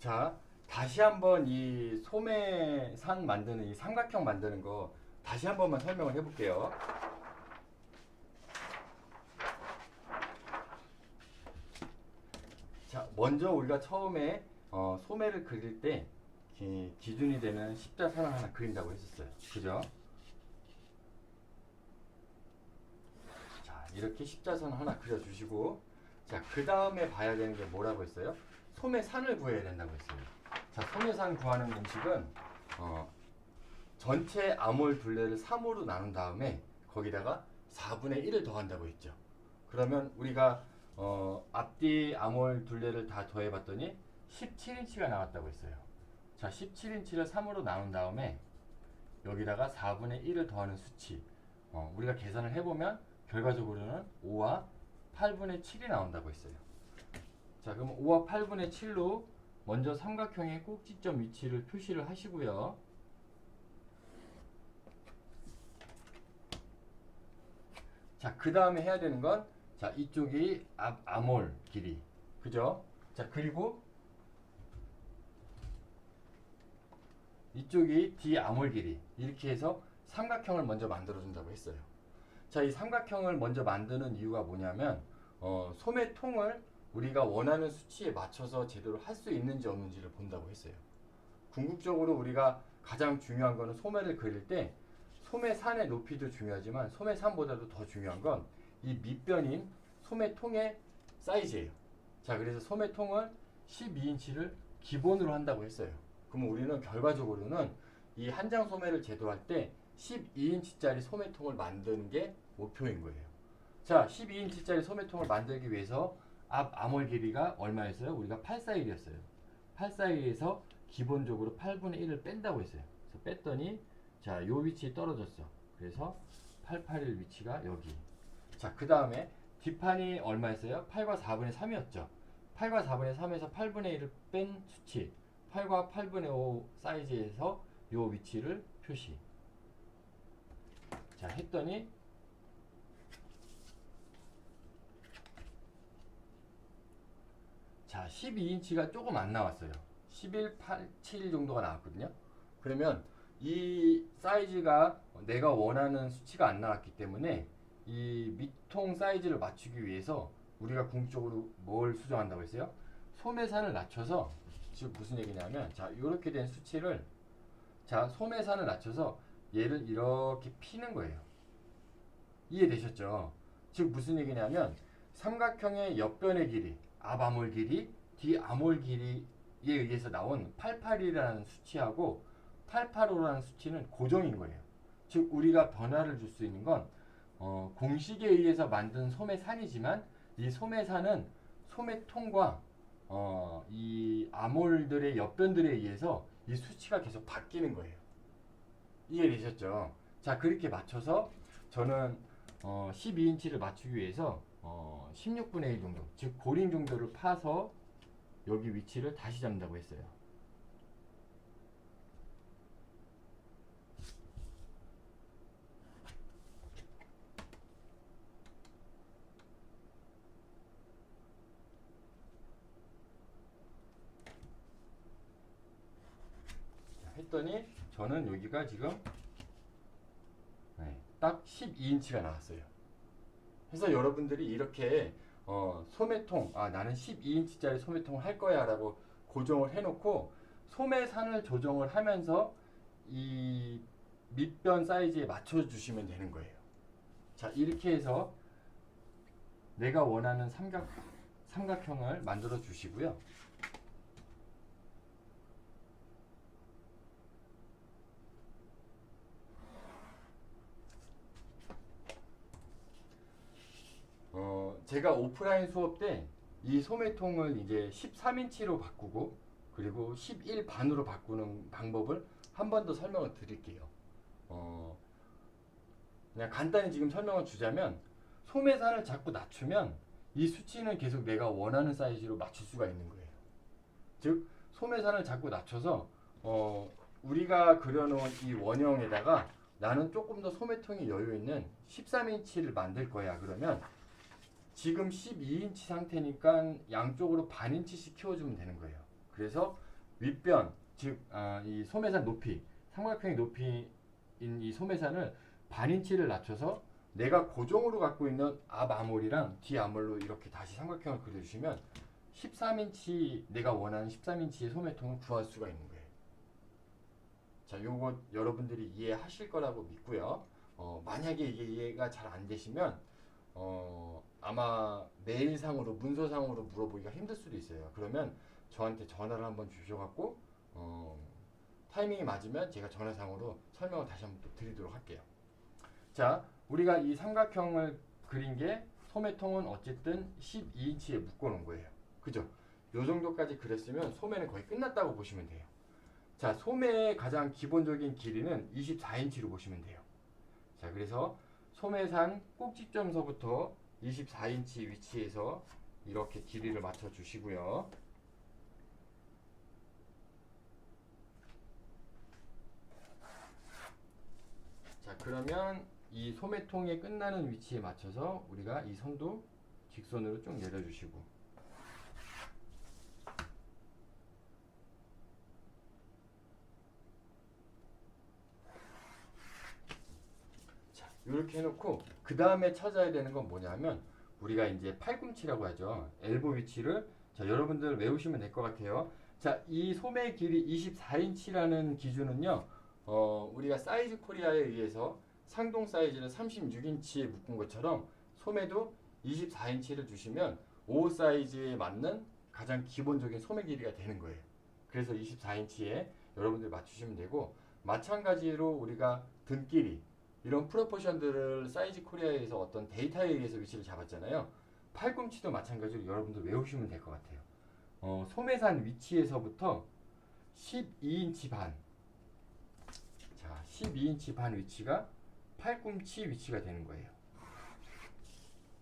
자, 다시 한번 이 소매산 만드는 이 삼각형 만드는 거 다시 한 번만 설명을 해볼게요. 자, 먼저 우리가 처음에 소매를 그릴 때 기준이 되는 십자선을 하나 그린다고 했었어요. 그죠? 자, 이렇게 십자선 하나 그려주시고, 자, 그 다음에 봐야 되는 게 뭐라고 했어요? 소매산을 구해야 된다고 했어요. 자, 소매산 구하는 공식은 전체 암홀 둘레를 3으로 나눈 다음에 거기다가 4분의 1을 더한다고 했죠. 그러면 우리가 앞뒤 암홀 둘레를 다 더해봤더니 17인치가 나왔다고 했어요. 자, 17인치를 3으로 나눈 다음에 여기다가 4분의 1을 더하는 수치, 우리가 계산을 해보면 결과적으로는 5와 8분의 7이 나온다고 했어요. 자, 그럼 5와 8분의 7로 먼저 삼각형의 꼭지점 위치를 표시를 하시고요. 자, 그 다음에 해야 되는 건, 자, 이쪽이 암홀 길이, 그죠? 자, 그리고 이쪽이 D암홀 길이, 이렇게 해서 삼각형을 먼저 만들어 준다고 했어요. 자, 이 삼각형을 먼저 만드는 이유가 뭐냐면 소매통을 우리가 원하는 수치에 맞춰서 제대로 할 수 있는지 없는지를 본다고 했어요. 궁극적으로 우리가 가장 중요한 거는 소매를 그릴 때 소매산의 높이도 중요하지만 소매산보다도 더 중요한 건 이 밑변인 소매통의 사이즈예요. 자, 그래서 소매통을 12인치를 기본으로 한다고 했어요. 그럼 우리는 결과적으로는 이 한 장 소매를 제도할 때 12인치짜리 소매통을 만드는 게 목표인 거예요. 자, 12인치짜리 소매통을 만들기 위해서 앞 암홀 길이가 얼마였어요? 우리가 841이었어요. 841에서 기본적으로 8분의 1을 뺀다고 했어요. 그래서 뺐더니 자, 요 위치에 떨어졌어. 그래서 881 위치가 여기. 자, 그 다음에 뒷판이 얼마였어요? 8과 4분의 3이었죠. 8과 4분의 3에서 8분의 1을 뺀 수치, 8과 8분의 5 사이즈에서 요 위치를 표시. 자, 했더니 자, 12인치가 조금 안 나왔어요. 1187 정도가 나왔거든요. 그러면 이 사이즈가 내가 원하는 수치가 안 나왔기 때문에 이 밑통 사이즈를 맞추기 위해서 우리가 궁극적으로 뭘 수정한다고 했어요? 소매산을 낮춰서, 즉 무슨 얘기냐면, 자, 이렇게 된 수치를, 자, 소매산을 낮춰서 얘를 이렇게 피는 거예요. 이해되셨죠? 즉 무슨 얘기냐면 삼각형의 옆변의 길이, 앞암홀 길이, 뒷암홀 길이에 의해서 나온 881이라는 수치하고 885라는 수치는 고정인 거예요. 즉 우리가 변화를 줄 수 있는 건 공식에 의해서 만든 소매산이지만 이 소매산은 소매통과 이 암홀들의 옆변들에 의해서 이 수치가 계속 바뀌는 거예요. 이해되셨죠? 자, 그렇게 맞춰서 저는 12인치를 맞추기 위해서 16분의 1 정도, 즉 고링 정도를 파서 여기 위치를 다시 잡는다고 했어요. 자, 했더니 저는 여기가 지금 딱 12인치가 나왔어요. 그래서 여러분들이 이렇게 소매통, 나는 12인치짜리 소매통을 할 거야 라고 고정을 해놓고 소매산을 조정을 하면서 이 밑변 사이즈에 맞춰주시면 되는 거예요. 자, 이렇게 해서 내가 원하는 삼각형을 만들어 주시고요. 제가 오프라인 수업 때 이 소매통을 이제 13인치로 바꾸고 그리고 11 반으로 바꾸는 방법을 한 번 더 설명을 드릴게요. 그냥 간단히 지금 설명을 주자면 소매산을 자꾸 낮추면 이 수치는 계속 내가 원하는 사이즈로 맞출 수가 있는 거예요. 즉 소매산을 자꾸 낮춰서 우리가 그려놓은 이 원형에다가 나는 조금 더 소매통이 여유 있는 13인치를 만들 거야. 그러면 지금 12인치 상태니까 양쪽으로 반 인치씩 키워주면 되는 거예요. 그래서 윗변, 즉 이 소매산 높이, 삼각형의 높이인 이 소매산을 반인치를 낮춰서 내가 고정으로 갖고 있는 앞 아몰이랑 뒤 아몰로 이렇게 다시 삼각형을 그려주시면 13인치, 내가 원하는 13인치의 소매통을 구할 수가 있는 거예요. 자, 요거 여러분들이 이해하실 거라고 믿고요. 만약에 이게 이해가 잘 안 되시면 아마 메일상으로 문서상으로 물어보기가 힘들 수도 있어요. 그러면 저한테 전화를 한번 주셔갖고 타이밍이 맞으면 제가 전화상으로 설명을 다시 한번 또 드리도록 할게요. 자, 우리가 이 삼각형을 그린 게 소매통은 어쨌든 12인치에 묶어놓은 거예요. 그죠? 요 정도까지 그렸으면 소매는 거의 끝났다고 보시면 돼요. 자, 소매의 가장 기본적인 길이는 24인치로 보시면 돼요. 자, 그래서 소매산 꼭지점서부터 24인치 위치에서 이렇게 길이를 맞춰 주시고요. 자, 그러면 이 소매통의 끝나는 위치에 맞춰서 우리가 이 선도 직선으로 쭉 내려주시고, 이렇게 해놓고 그 다음에 찾아야 되는 건 뭐냐면 우리가 이제 팔꿈치라고 하죠. 엘보 위치를 자, 여러분들 외우시면 될 것 같아요. 자, 이 소매 길이 24인치라는 기준은요. 우리가 사이즈 코리아에 의해서 상동 사이즈를 36인치에 묶은 것처럼 소매도 24인치를 주시면 5 사이즈에 맞는 가장 기본적인 소매 길이가 되는 거예요. 그래서 24인치에 여러분들 맞추시면 되고, 마찬가지로 우리가 등 길이 이런 프로포션들을 사이즈 코리아에서 어떤 데이터에 의해서 위치를 잡았잖아요. 팔꿈치도 마찬가지로 여러분들 외우시면 될 것 같아요. 소매산 위치에서부터 12인치 반, 자, 12인치 반 위치가 팔꿈치 위치가 되는 거예요.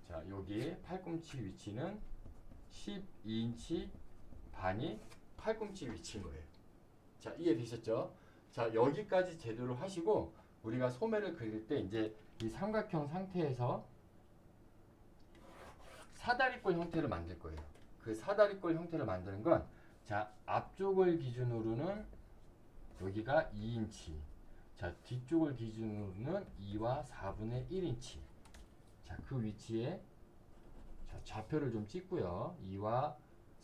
자, 여기 팔꿈치 위치는 12인치 반이 팔꿈치 위치인 거예요. 자, 이해되셨죠? 자, 여기까지 제대로 하시고 우리가 소매를 그릴 때 이제 이 삼각형 상태에서 사다리꼴 형태를 만들 거예요. 그 사다리꼴 형태를 만드는 건, 자, 앞쪽을 기준으로는 여기가 2인치, 자, 뒤쪽을 기준으로는 2와 4분의 1인치. 자, 그 위치에 자, 좌표를 좀 찍고요. 2와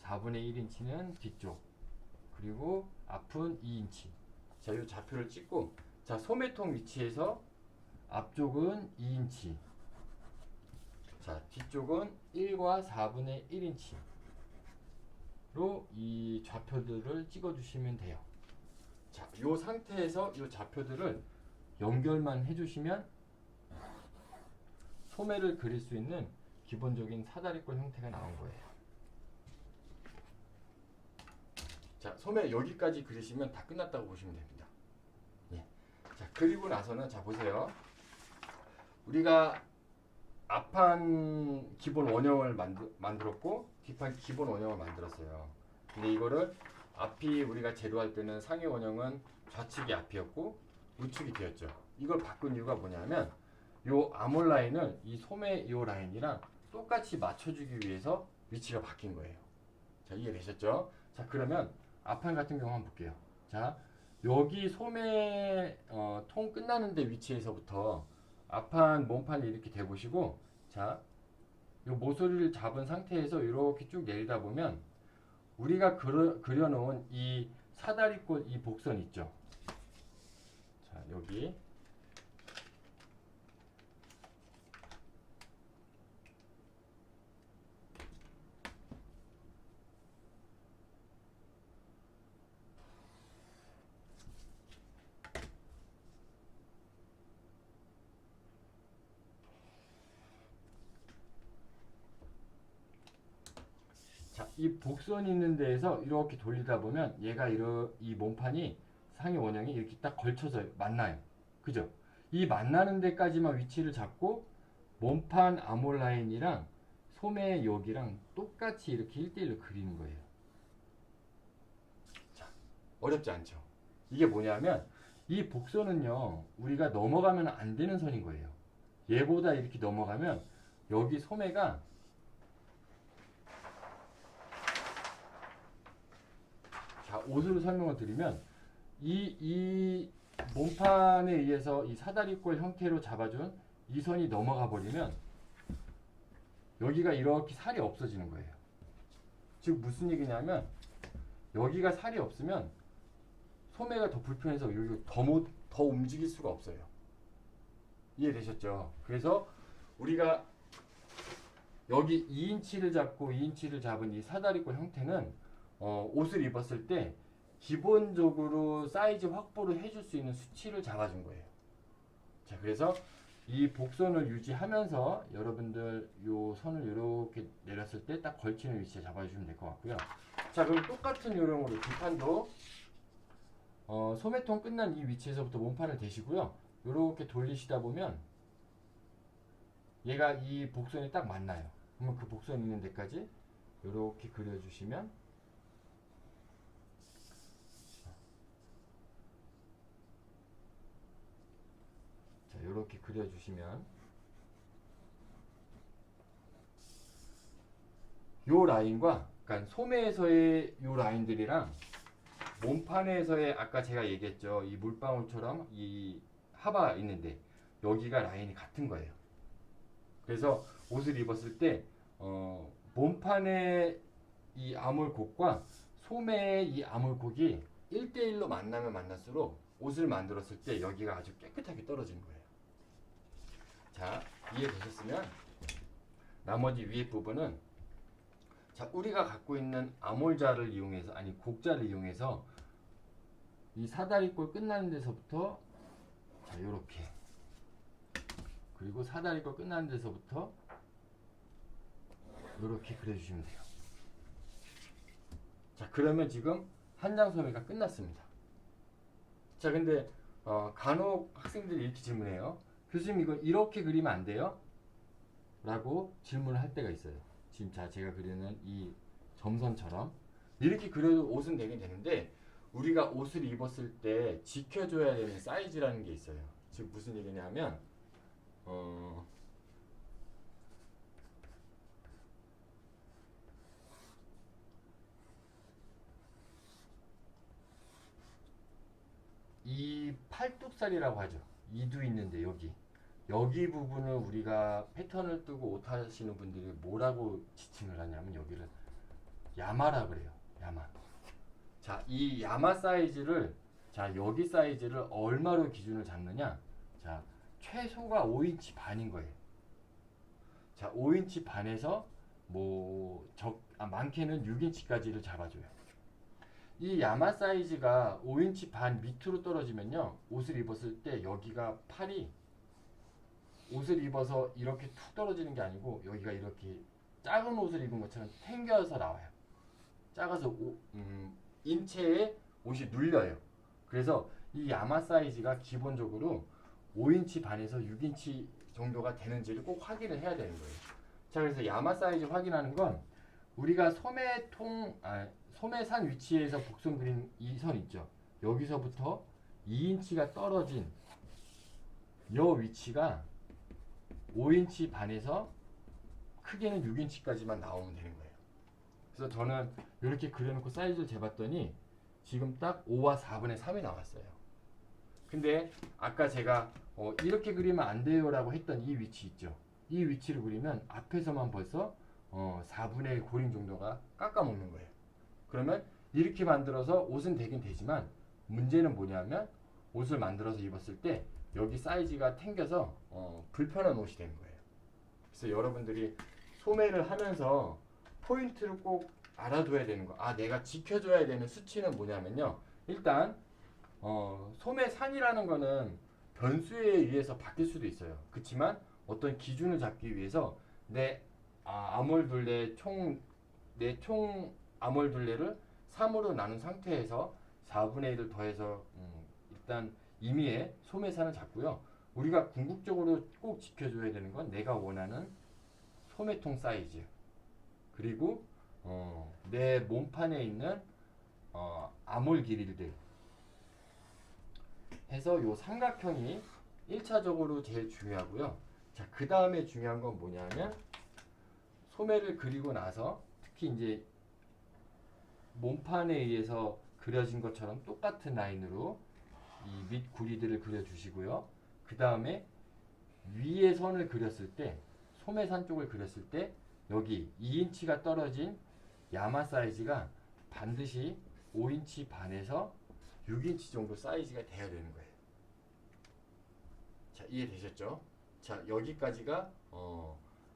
4분의 1인치는 뒤쪽, 그리고 앞은 2인치. 자, 이 좌표를 찍고, 자, 소매통 위치에서 앞쪽은 2인치, 자, 뒤쪽은 1과 4분의 1인치로 이 좌표들을 찍어 주시면 돼요. 자, 이 상태에서 이 좌표들을 연결만 해주시면 소매를 그릴 수 있는 기본적인 사다리꼴 형태가 나온 거예요. 자, 소매 여기까지 그리시면 다 끝났다고 보시면 됩니다. 예. 자, 그리고 나서는 자, 보세요. 우리가 앞판 기본 원형을 만들었고 뒷판 기본 원형을 만들었어요. 근데 이거를 앞이 우리가 제도할 때는 상위 원형은 좌측이 앞이었고 우측이 뒤였죠. 이걸 바꾼 이유가 뭐냐면 요 아몰 라인을 이 소매 요 라인이랑 똑같이 맞춰주기 위해서 위치가 바뀐 거예요. 자, 이해되셨죠? 자, 그러면 앞판 같은 경우 한번 볼게요. 자, 여기 소매 통 끝나는 데 위치에서부터 앞판 몸판을 이렇게 대보시고, 자, 요 모서리를 잡은 상태에서 이렇게 쭉 내리다 보면 우리가 그려놓은 이 사다리꼴 이 복선 있죠. 자, 여기 자, 이 복선이 있는 데에서 이렇게 돌리다 보면 얘가 이 몸판이 상위 원형이 이렇게 딱 걸쳐서 만나요. 그죠? 이 만나는 데까지만 위치를 잡고 몸판 아몰 라인이랑 소매 여기랑 똑같이 이렇게 1대1로 그리는 거예요. 자, 어렵지 않죠? 이게 뭐냐면 이 복선은요, 우리가 넘어가면 안 되는 선인 거예요. 얘보다 이렇게 넘어가면 여기 소매가 자, 옷으로 설명을 드리면 이 몸판에 의해서 이 사다리꼴 형태로 잡아준 이 선이 넘어가 버리면 여기가 이렇게 살이 없어지는 거예요. 즉 무슨 얘기냐면 여기가 살이 없으면 소매가 더 불편해서 여기 더 움직일 수가 없어요. 이해되셨죠? 그래서 우리가 여기 2인치를 잡고 2인치를 잡은 이 사다리꼴 형태는 옷을 입었을 때 기본적으로 사이즈 확보를 해줄 수 있는 수치를 잡아준 거예요. 자, 그래서 이 복선을 유지하면서 여러분들 요 선을 이렇게 내렸을 때 딱 걸치는 위치에 잡아주시면 될 것 같고요. 자, 그럼 똑같은 요령으로 뒷판도 소매통 끝난 이 위치에서부터 몸판을 대시고요. 이렇게 돌리시다 보면 얘가 이 복선이 딱 만나요. 그러면 그 복선 있는 데까지 이렇게 그려주시면 자, 이렇게 그려주시면 요 라인과 그러니까 소매에서의 요 라인들이랑 몸판에서의 아까 제가 얘기했죠. 이 물방울처럼 이 하바 있는데 여기가 라인이 같은 거예요. 그래서 옷을 입었을 때 몸판의 이 아몰곡과 소매의 이 아몰곡이 1대1로 만나면 만날수록 옷을 만들었을 때 여기가 아주 깨끗하게 떨어지는 거예요. 자, 이해되셨으면 나머지 위에 부분은 자, 우리가 갖고 있는 아몰자를 이용해서 아니 곡자를 이용해서 이 사다리꼴 끝나는 데서부터 자, 요렇게 그리고 사다리꼴 끝나는 데서부터 요렇게 그려주시면 돼요. 자, 그러면 지금 한 장 소매가 끝났습니다. 자, 근데 간혹 학생들이 이렇게 질문해요. 교수님 이거 이렇게 그리면 안 돼요? 라고 질문을 할 때가 있어요. 지금 제가 그리는 이 점선처럼 이렇게 그려도 옷은 되긴 되는데 우리가 옷을 입었을 때 지켜줘야 되는 사이즈라는 게 있어요. 즉 무슨 얘기냐면 이 팔뚝살이라고 하죠. 이두 있는데 여기 부분을 우리가 패턴을 뜨고 옷 하시는 분들이 뭐라고 지칭을 하냐면 여기를 야마라 그래요. 야마. 자, 이 야마 사이즈를 자, 여기 사이즈를 얼마로 기준을 잡느냐? 자, 최소가 5인치 반인 거예요. 자, 5인치 반에서 많게는 6인치까지를 잡아줘요. 이 야마 사이즈가 5인치 반 밑으로 떨어지면요, 옷을 입었을 때 여기가 팔이 옷을 입어서 이렇게 툭 떨어지는 게 아니고 여기가 이렇게 작은 옷을 입은 것처럼 탱겨서 나와요. 작아서 인체에 옷이 눌려요. 그래서 이 야마 사이즈가 기본적으로 5인치 반에서 6인치 정도가 되는지를 꼭 확인을 해야 되는 거예요. 자, 그래서 야마 사이즈 확인하는 건 우리가 소매산 위치에서 복선 그린 이 선 있죠. 여기서부터 2인치가 떨어진 이 위치가 5인치 반에서 크게는 6인치까지만 나오면 되는 거예요. 그래서 저는 이렇게 그려놓고 사이즈를 재봤더니 지금 딱 5와 4분의 3이 나왔어요. 근데 아까 제가 이렇게 그리면 안 돼요 라고 했던 이 위치 있죠. 이 위치를 그리면 앞에서만 벌써 4분의 고림 정도가 깎아먹는 거예요. 그러면 이렇게 만들어서 옷은 되긴 되지만 문제는 뭐냐면 옷을 만들어서 입었을 때 여기 사이즈가 탱겨서 불편한 옷이 되는 거예요. 그래서 여러분들이 소매를 하면서 포인트를 꼭 알아둬야 되는 거. 내가 지켜줘야 되는 수치는 뭐냐면요. 일단 소매산이라는 거는 변수에 의해서 바뀔 수도 있어요. 그렇지만 어떤 기준을 잡기 위해서 내 아몰둘레 총 아몰둘레를 3으로 나눈 상태에서 4분의 1을 더해서 일단 임의의 소매산을 잡고요. 우리가 궁극적으로 꼭 지켜줘야 되는 건 내가 원하는 소매통 사이즈, 그리고 내 몸판에 있는 아몰 길이들 해서 요 삼각형이 1차적으로 제일 중요하고요. 자, 그 다음에 중요한 건 뭐냐면 소매를 그리고 나서 특히 이제 몸판에 의해서 그려진 것처럼 똑같은 라인으로 이 밑 구리들을 그려주시고요. 그 다음에 위에 선을 그렸을 때, 소매산 쪽을 그렸을 때 여기 2인치가 떨어진 야마 사이즈가 반드시 5인치 반에서 6인치 정도 사이즈가 돼야 되는 거예요. 자, 이해되셨죠? 자, 여기까지가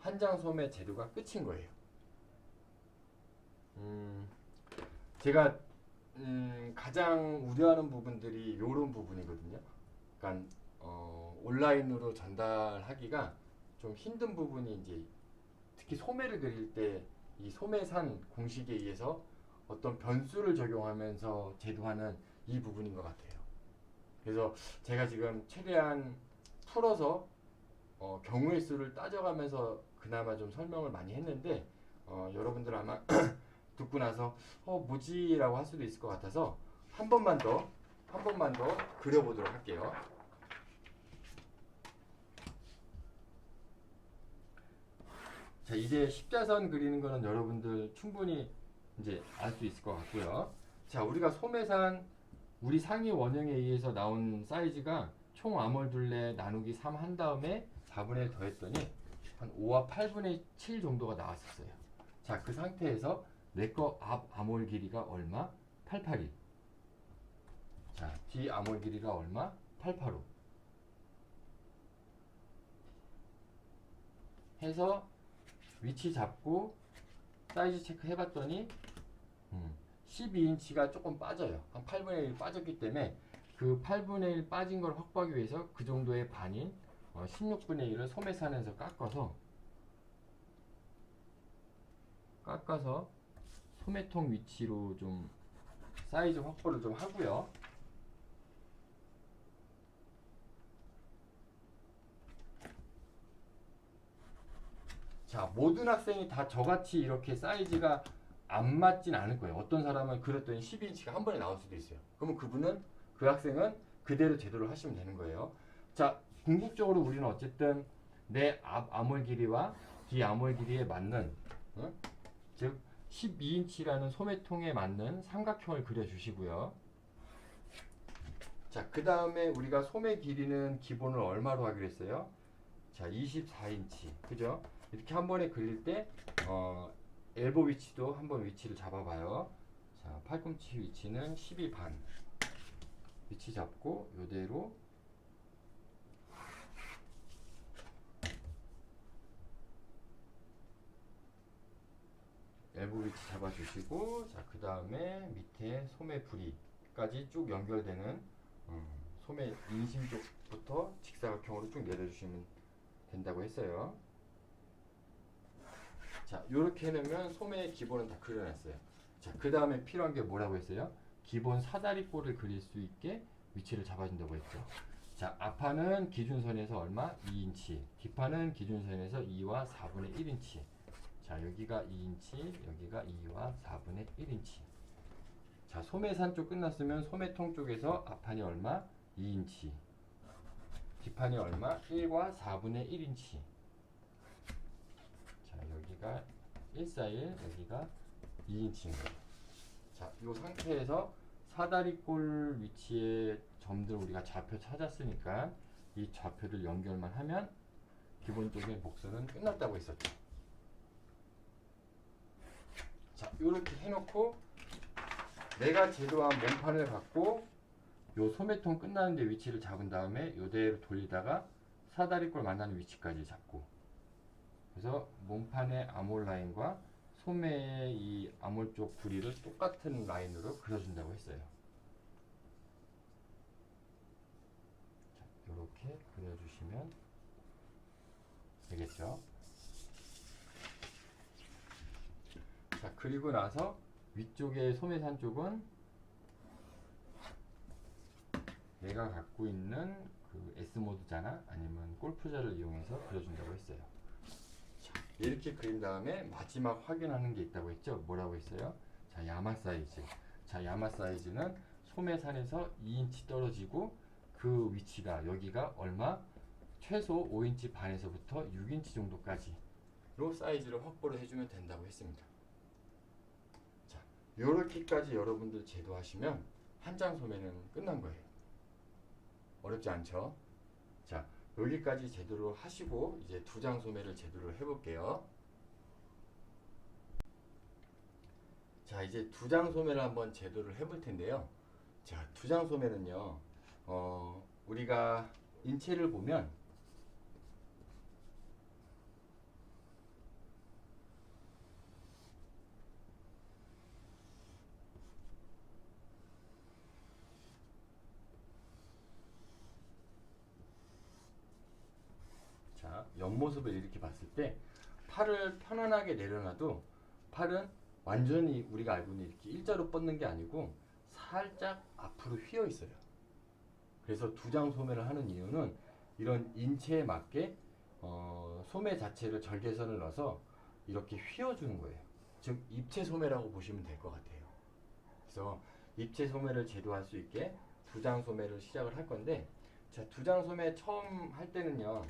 한장 소매 제도가 끝인 거예요. 제가 가장 우려하는 부분들이 이런 부분이거든요. 그러니까 온라인으로 전달하기가 좀 힘든 부분이 이제 특히 소매를 그릴 때 이 소매산 공식에 의해서 어떤 변수를 적용하면서 제도하는 이 부분인 것 같아요. 그래서 제가 지금 최대한 풀어서 경우의 수를 따져가면서 그나마 좀 설명을 많이 했는데 여러분들 아마 듣고 나서 뭐지? 라고 할 수도 있을 것 같아서 한 번만 더 그려보도록 할게요. 자, 이제 십자선 그리는 거는 여러분들 충분히 이제 알 수 있을 것 같고요. 자, 우리가 소매산 우리 상위 원형에 의해서 나온 사이즈가 총 암홀 둘레 나누기 3 한 다음에 4분의 1 더했더니 한 5와 8분의 7 정도가 나왔었어요. 자, 그 상태에서 내 거 앞 암홀 길이가 얼마? 882. 자, 뒤 암홀 길이가 얼마? 885. 해서 위치 잡고 사이즈 체크 해봤더니 12인치가 조금 빠져요. 한 8분의 1 빠졌기 때문에 그 8분의 1 빠진 걸 확보하기 위해서 그 정도의 반인 16분의 1을 소매산에서 깎아서 소매통 위치로 좀 사이즈 확보를 좀 하고요. 자, 모든 학생이 다 저같이 이렇게 사이즈가 안 맞진 않을 거예요. 어떤 사람은 그랬더니 12인치가 한 번에 나올 수도 있어요. 그러면 그 학생은 그대로 제대로 하시면 되는 거예요. 자, 궁극적으로 우리는 어쨌든 내 앞 암홀 길이와 뒤 암홀 길이에 맞는 즉 12인치라는 소매통에 맞는 삼각형을 그려주시고요. 자, 그 다음에 우리가 소매 길이는 기본을 얼마로 하기로 했어요? 자, 24인치. 그죠? 이렇게 한 번에 그릴 때 엘보 위치도 한번 위치를 잡아봐요. 자, 팔꿈치 위치는 12반. 위치 잡고 요대로 엘보 위치 잡아주시고, 자, 그 다음에 밑에 소매 부리까지 쭉 연결되는 소매 인심 쪽부터 직사각형으로 쭉 내려주시면 된다고 했어요. 자, 요렇게 해놓으면 소매의 기본은 다 그려놨어요. 자, 그 다음에 필요한 게 뭐라고 했어요? 기본 사다리꼴을 그릴 수 있게 위치를 잡아준다고 했죠. 자, 앞판은 기준선에서 얼마? 2인치. 뒷판은 기준선에서 2와 4분의 1인치. 자, 여기가 2인치, 여기가 2와 4분의 1인치. 자, 소매산 쪽 끝났으면 소매통 쪽에서 앞판이 얼마? 2인치. 뒷판이 얼마? 1과 4분의 1인치. 자, 여기가 141, 여기가 2인치입니다. 자, 이 상태에서 사다리꼴 위치의 점들 우리가 좌표 찾았으니까 이 좌표를 연결만 하면 기본적인 복선은 끝났다고 했었죠. 자, 이렇게 해놓고 내가 제도한 몸판을 갖고 요 소매통 끝나는데 위치를 잡은 다음에 요대로 돌리다가 사다리꼴 만나는 위치까지 잡고, 그래서 몸판의 암홀 라인과 소매의 이 암홀 쪽 부리를 똑같은 라인으로 그려준다고 했어요. 자, 이렇게 그려주시면 되겠죠. 자, 그리고 나서 위쪽의 소매산 쪽은 내가 갖고 있는 그 S모드자나 아니면 골프자를 이용해서 그려준다고 했어요. 자, 이렇게 그린 다음에 마지막 확인하는 게 있다고 했죠. 뭐라고 했어요? 자, 야마 사이즈. 자, 야마 사이즈는 소매산에서 2인치 떨어지고 그 위치가 여기가 얼마? 최소 5인치 반에서부터 6인치 정도까지로 사이즈를 확보를 해주면 된다고 했습니다. 자, 요렇게까지 여러분들 제도하시면 한 장 소매는 끝난 거예요. 어렵지 않죠? 자, 여기까지 제도를 하시고 이제 두 장 소매를 제도를 해볼게요. 자, 이제 두 장 소매를 한번 제도를 해볼 텐데요. 자, 두 장 소매는요, 우리가 인체를 보면 자, 옆모습을 이렇게 봤을 때 팔을 편안하게 내려놔도 팔은 완전히 우리가 알고 있는 이렇게 일자로 뻗는 게 아니고 살짝 앞으로 휘어 있어요. 그래서 두 장 소매를 하는 이유는 이런 인체에 맞게 소매 자체를 절개선을 넣어서 이렇게 휘어주는 거예요. 즉 입체 소매라고 보시면 될 것 같아요. 그래서 입체 소매를 제도할 수 있게 두 장 소매를 시작을 할 건데, 자, 두 장 소매 처음 할 때는요,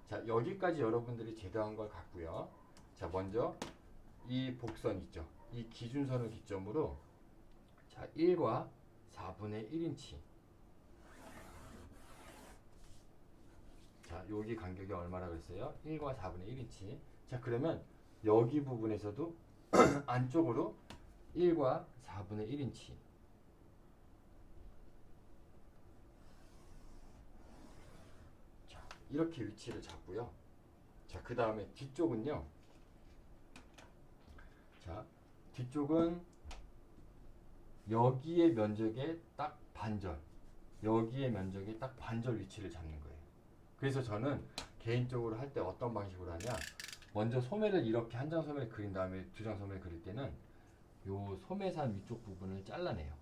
자, 여기까지 여러분들이 제도한 걸 갖고요. 자, 먼저 이 복선 있죠. 이 기준선을 기점으로 자, 1과 4분의 1인치. 자, 여기 간격이 얼마라고 했어요? 1과 4분의 1인치. 자, 그러면 여기 부분에서도 안쪽으로 1과 4분의 1인치. 자, 이렇게 위치를 잡고요. 자, 그 다음에 뒤쪽은요. 자, 뒤쪽은 여기의 면적의 딱 반절, 여기의 면적의 딱 반절 위치를 잡는 거예요. 그래서 저는 개인적으로 할 때 어떤 방식으로 하냐, 먼저 소매를 이렇게 한 장 소매를 그린 다음에 두 장 소매를 그릴 때는 요 소매산 위쪽 부분을 잘라내요.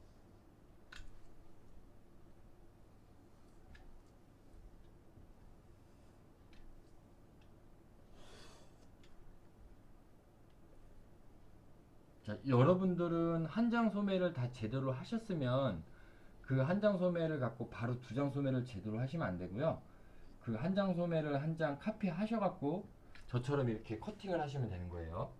자, 여러분들은 한 장 소매를 다 제대로 하셨으면 그 한 장 소매를 갖고 바로 두 장 소매를 제대로 하시면 안 되고요. 그 한 장 소매를 한 장 카피 하셔갖고 저처럼 이렇게 커팅을 하시면 되는 거예요.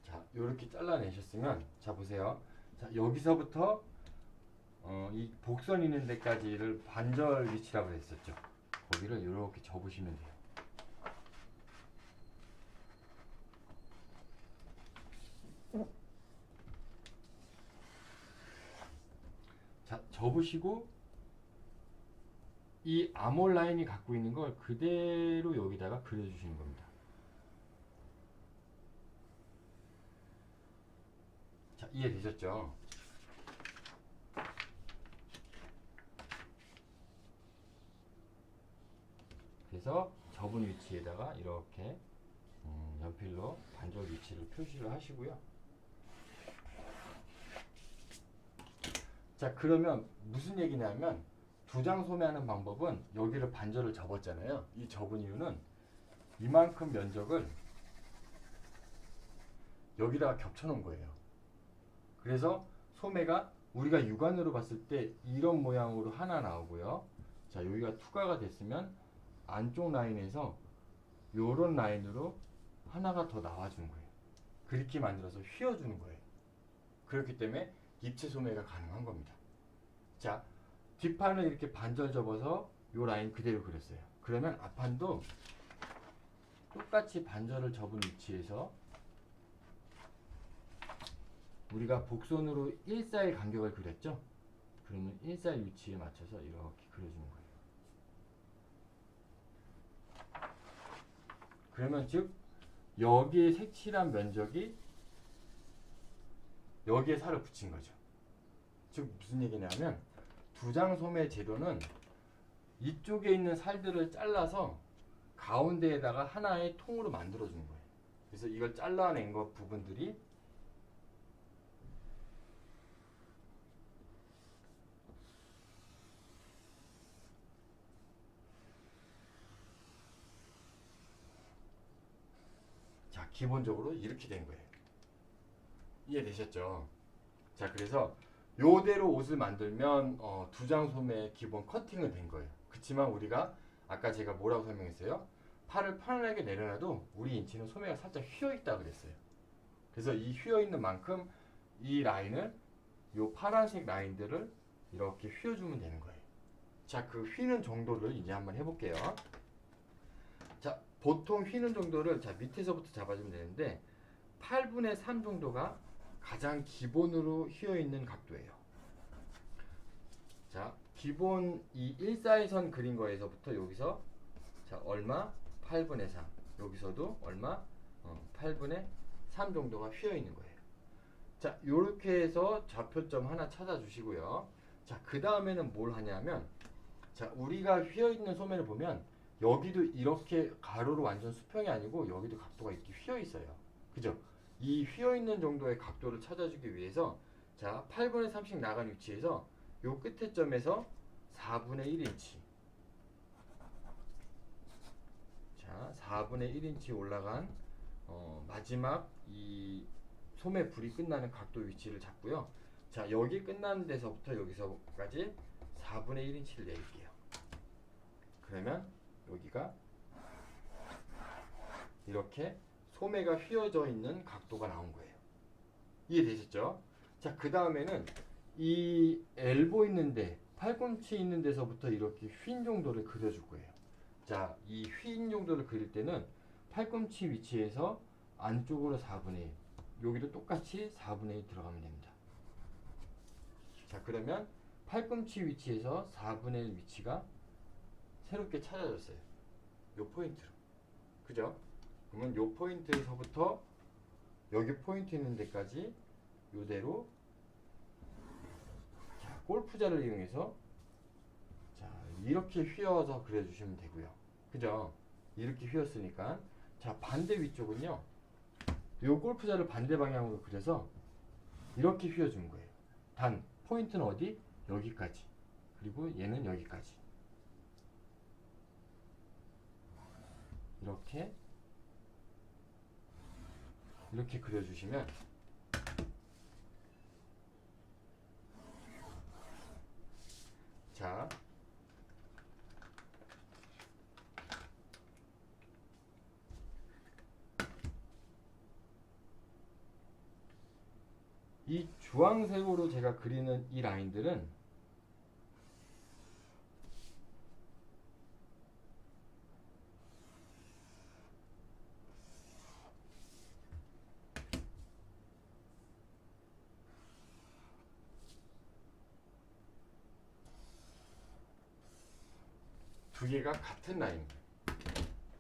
자, 요렇게 잘라내셨으면, 자, 보세요. 자, 여기서부터 이 복선 있는 데까지를 반절 위치라고 했었죠. 거기를 이렇게 접으시면 돼요. 자, 접으시고 이 아몰 라인이 갖고 있는 걸 그대로 여기다가 그려주시는 겁니다. 자, 이해되셨죠? 그래서 접은 위치에다가 이렇게 연필로 반절 위치를 표시를 하시고요. 자, 그러면 무슨 얘기냐면 두 장 소매하는 방법은 여기를 반절을 접었잖아요. 이 접은 이유는 이만큼 면적을 여기다가 겹쳐 놓은 거예요. 그래서 소매가 우리가 육안으로 봤을 때 이런 모양으로 하나 나오고요. 자, 여기가 투과가 됐으면 안쪽 라인에서 요런 라인으로 하나가 더 나와주는 거예요. 그렇게 만들어서 휘어주는 거예요. 그렇기 때문에 입체 소매가 가능한 겁니다. 자, 뒷판을 이렇게 반절 접어서 요 라인 그대로 그렸어요. 그러면 앞판도 똑같이 반절을 접은 위치에서 우리가 복선으로 1사일 간격을 그렸죠? 그러면 1사일 위치에 맞춰서 이렇게 그려주는 거예요. 그러면 즉 여기에 색칠한 면적이 여기에 살을 붙인 거죠. 즉 무슨 얘기냐면 두 장 소매 제도는 이쪽에 있는 살들을 잘라서 가운데에다가 하나의 통으로 만들어주는 거예요. 그래서 이걸 잘라낸 것 부분들이 기본적으로 이렇게 된 거예요. 이해되셨죠? 자, 그래서 요대로 옷을 만들면 두 장 소매의 기본 커팅은 된 거예요. 그렇지만 우리가 아까 제가 뭐라고 설명했어요? 팔을 편안하게 내려놔도 우리 인치는 소매가 살짝 휘어 있다 그랬어요. 그래서 이 휘어 있는 만큼 이 라인을, 요 파란색 라인들을 이렇게 휘어주면 되는 거예요. 자, 그 휘는 정도를 이제 한번 해볼게요. 자, 보통 휘는 정도를 자 밑에서부터 잡아주면 되는데 8분의 3 정도가 가장 기본으로 휘어 있는 각도예요. 자, 기본 이 일사이선 그린 거에서부터 여기서 자 얼마? 8분의 3. 여기서도 얼마? 8분의 3 정도가 휘어 있는 거예요. 자, 요렇게 해서 좌표점 하나 찾아주시고요. 자, 그 다음에는 뭘 하냐면, 자, 우리가 휘어 있는 소매를 보면 여기도 이렇게 가로로 완전 수평이 아니고 여기도 각도가 이렇게 휘어 있어요. 그죠? 이 휘어 있는 정도의 각도를 찾아주기 위해서 자, 8분의 3씩 나간 위치에서 요 끝에 점에서 4분의 1인치. 자, 4분의 1인치 올라간 마지막 이 소매 불이 끝나는 각도 위치를 잡고요. 자, 여기 끝나는 데서부터 여기서까지 4분의 1인치를 내릴게요. 그러면 여기가 이렇게 소매가 휘어져 있는 각도가 나온 거예요. 이해되셨죠? 자, 그 다음에는 이 엘보 있는데, 팔꿈치 있는 데서부터 이렇게 휜 정도를 그려줄 거예요. 자, 이 휜 정도를 그릴 때는 팔꿈치 위치에서 안쪽으로 4분의 1, 여기도 똑같이 4분의 1 들어가면 됩니다. 자, 그러면 팔꿈치 위치에서 4분의 1 위치가 새롭게 찾아졌어요. 요 포인트로. 그죠? 그러면 요 포인트에서부터 여기 포인트 있는 데까지 요대로 자, 골프자를 이용해서 자, 이렇게 휘어서 그려주시면 되고요. 그죠? 이렇게 휘었으니까 자, 반대 위쪽은요. 요 골프자를 반대 방향으로 그려서 이렇게 휘어준 거예요. 단 포인트는 어디? 여기까지. 그리고 얘는 여기까지. 이렇게 그려주시면 자, 이 주황색으로 제가 그리는 이 라인들은 두 개가 같은 라인입니다.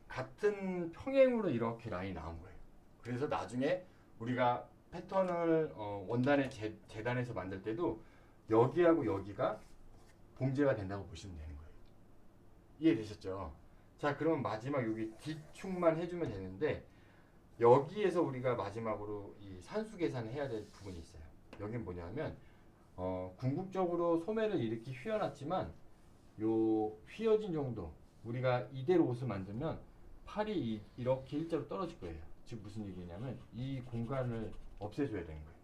같은 평행으로 이렇게 라인이 나온 거예요. 그래서 나중에 우리가 패턴을 원단의 재단에서 만들 때도 여기하고 여기가 봉제가 된다고 보시면 되는 거예요. 이해되셨죠? 자, 그러면 마지막 여기 뒤축만 해주면 되는데 여기에서 우리가 마지막으로 이 산수 계산을 해야 될 부분이 있어요. 여긴 뭐냐면 궁극적으로 소매를 이렇게 휘어놨지만 요 휘어진 정도 우리가 이대로 옷을 만들면 팔이 이렇게 일자로 떨어질 거예요. 즉 무슨 얘기냐면 이 공간을 없애줘야 되는 거예요.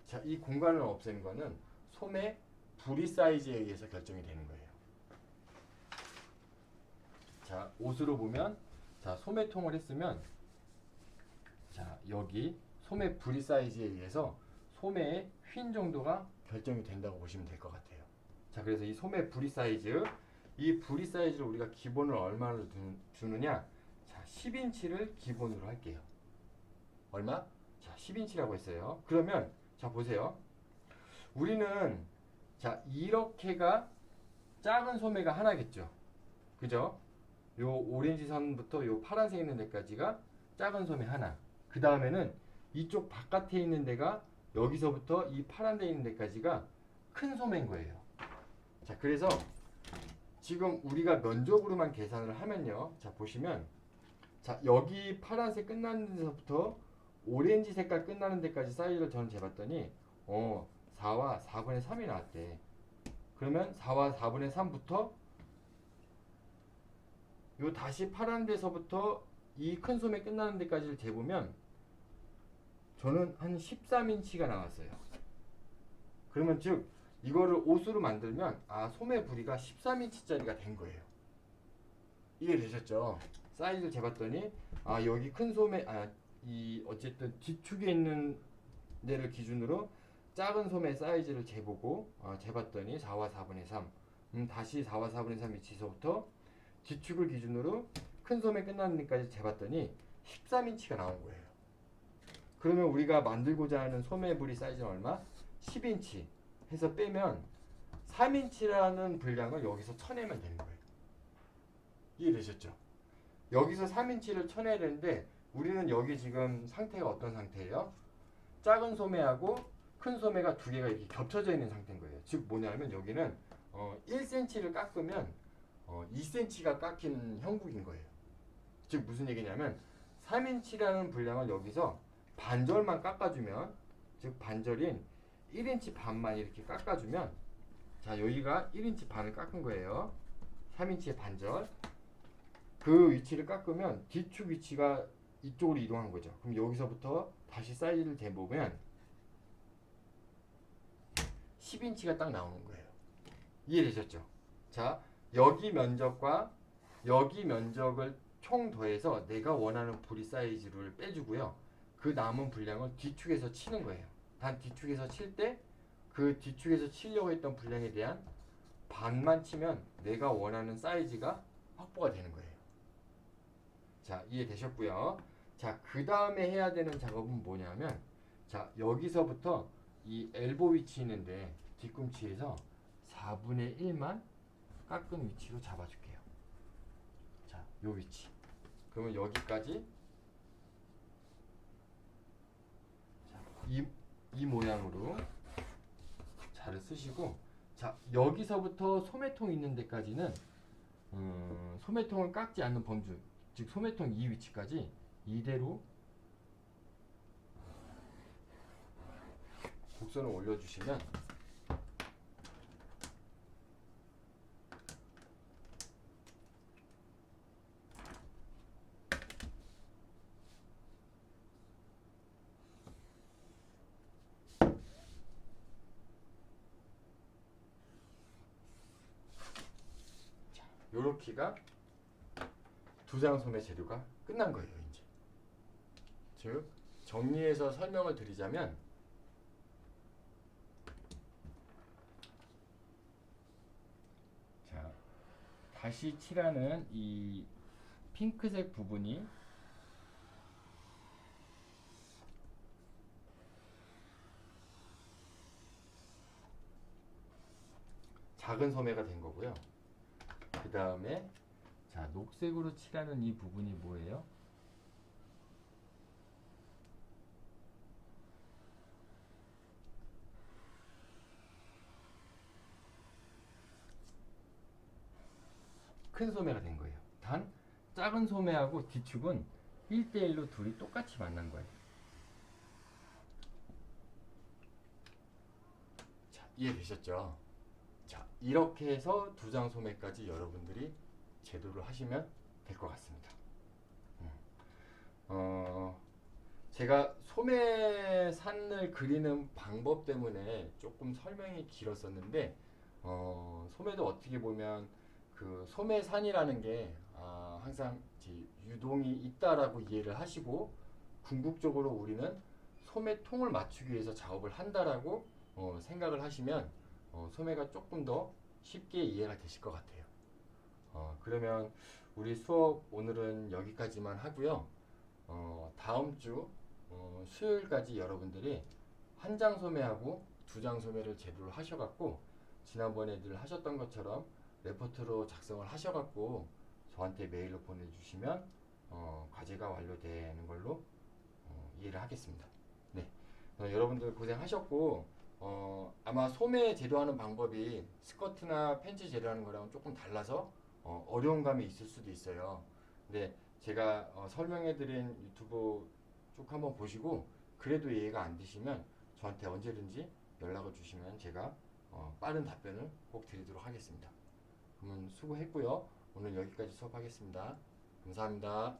자, 이 공간을 없애는 거는 소매 부리 사이즈에 의해서 결정이 되는 거예요. 자, 옷으로 보면 자, 소매통을 했으면 자, 여기 소매 부리 사이즈에 의해서 소매의 휜 정도가 결정이 된다고 보시면 될 것 같아요. 자, 그래서 이 소매 부리 사이즈, 이 부리 사이즈를 우리가 기본을 얼마로 주느냐? 자, 10인치를 기본으로 할게요. 얼마? 자, 10인치라고 했어요. 그러면 자, 보세요. 우리는 자, 이렇게가 작은 소매가 하나겠죠. 그죠? 요 오렌지 선부터 요 파란색 있는 데까지가 작은 소매 하나. 그 다음에는 이쪽 바깥에 있는 데가 여기서부터 이 파란 데 있는 데까지가 큰 소매인 거예요. 자, 그래서 지금 우리가 면적으로만 계산을 하면요. 자, 보시면 자, 여기 파란색 끝나는 데서부터 오렌지 색깔 끝나는 데까지 사이즈를 저는 재봤더니 4와 4분의 3이 나왔대. 그러면 4와 4분의 3부터 요 다시 파란 데서부터 이 큰 소매 끝나는 데까지를 재보면 저는 한 13인치가 나왔어요. 그러면 즉 이거를 옷으로 만들면 소매 부리가 13인치짜리가 된 거예요. 이해되셨죠? 사이즈를 재봤더니 여기 큰 소매 이 어쨌든 뒤축에 있는 데를 기준으로 작은 소매 사이즈를 재보고 재봤더니 4와 4분의 3 다시 4와 4분의 3 위치에서부터 뒤축을 기준으로 큰 소매 끝나는 데까지 재봤더니 13인치가 나온 거예요. 그러면 우리가 만들고자 하는 소매 부리 사이즈는 얼마? 10인치 해서 빼면 3인치라는 분량을 여기서 쳐내면 되는 거예요. 이해되셨죠? 여기서 3인치를 쳐내야 되는데 우리는 여기 지금 상태가 어떤 상태예요? 작은 소매하고 큰 소매가 두 개가 이렇게 겹쳐져 있는 상태인 거예요. 즉 뭐냐면 여기는 1cm를 깎으면 2cm가 깎이는 형국인 거예요. 즉 무슨 얘기냐면 3인치라는 분량을 여기서 반절만 깎아주면 즉 반절인 1인치 반만 이렇게 깎아주면 자 여기가 1인치 반을 깎은 거예요. 3인치의 반절 그 위치를 깎으면 뒤축 위치가 이쪽으로 이동한 거죠. 그럼 여기서부터 다시 사이즈를 재보면 10인치가 딱 나오는 거예요. 이해되셨죠? 자 여기 면적과 여기 면적을 총 더해서 내가 원하는 부리 사이즈를 빼주고요. 그 남은 분량을 뒤축에서 치는 거예요. 단 뒤축에서 칠 때 그 뒤축에서 치려고 했던 분량에 대한 반만 치면 내가 원하는 사이즈가 확보가 되는 거예요. 자 이해되셨고요. 자 그 다음에 해야 되는 작업은 뭐냐면 자 여기서부터 이 엘보 위치 있는데 뒤꿈치에서 4분의 1만 깎은 위치로 잡아줄게요. 자 요 위치 그러면 여기까지 자, 이 모양으로 자를 쓰시고 자 여기서부터 소매통 있는 데까지는 소매통을 깎지 않는 범주 즉 소매통 이 위치까지 이대로 곡선을 올려주시면 요렇게가 두 장 소매 재료가 끝난 거예요. 이제 즉 정리해서 설명을 드리자면 자 다시 칠하는 이 핑크색 부분이 작은 소매가 된 거고요. 그 다음에 자 녹색으로 칠하는 이 부분이 뭐예요? 큰 소매가 된 거예요. 단 작은 소매하고 뒤축은 1대1로 둘이 똑같이 만난 거예요. 자 이해되셨죠? 자 이렇게 해서 두 장 소매까지 여러분들이 제도를 하시면 될 것 같습니다. 제가 소매산을 그리는 방법 때문에 조금 설명이 길었었는데 소매도 어떻게 보면 그 소매산이라는 게 항상 유동이 있다라고 이해를 하시고 궁극적으로 우리는 소매통을 맞추기 위해서 작업을 한다라고 생각을 하시면 소매가 조금 더 쉽게 이해가 되실 것 같아요. 그러면 우리 수업 오늘은 여기까지만 하고요. 다음 주 수요일까지 여러분들이 한 장 소매하고 두 장 소매를 제도를 하셔갖고 지난번에 늘 하셨던 것처럼 레포트로 작성을 하셔갖고 저한테 메일로 보내주시면 과제가 완료되는 걸로 이해를 하겠습니다. 네, 여러분들 고생하셨고 아마 소매 재료하는 방법이 스커트나 팬츠 재료하는 거랑은 조금 달라서 어려운 감이 있을 수도 있어요. 근데 제가 설명해드린 유튜브 쭉 한번 보시고 그래도 이해가 안 되시면 저한테 언제든지 연락을 주시면 제가 빠른 답변을 꼭 드리도록 하겠습니다. 그러면 수고했고요. 오늘 여기까지 수업하겠습니다. 감사합니다.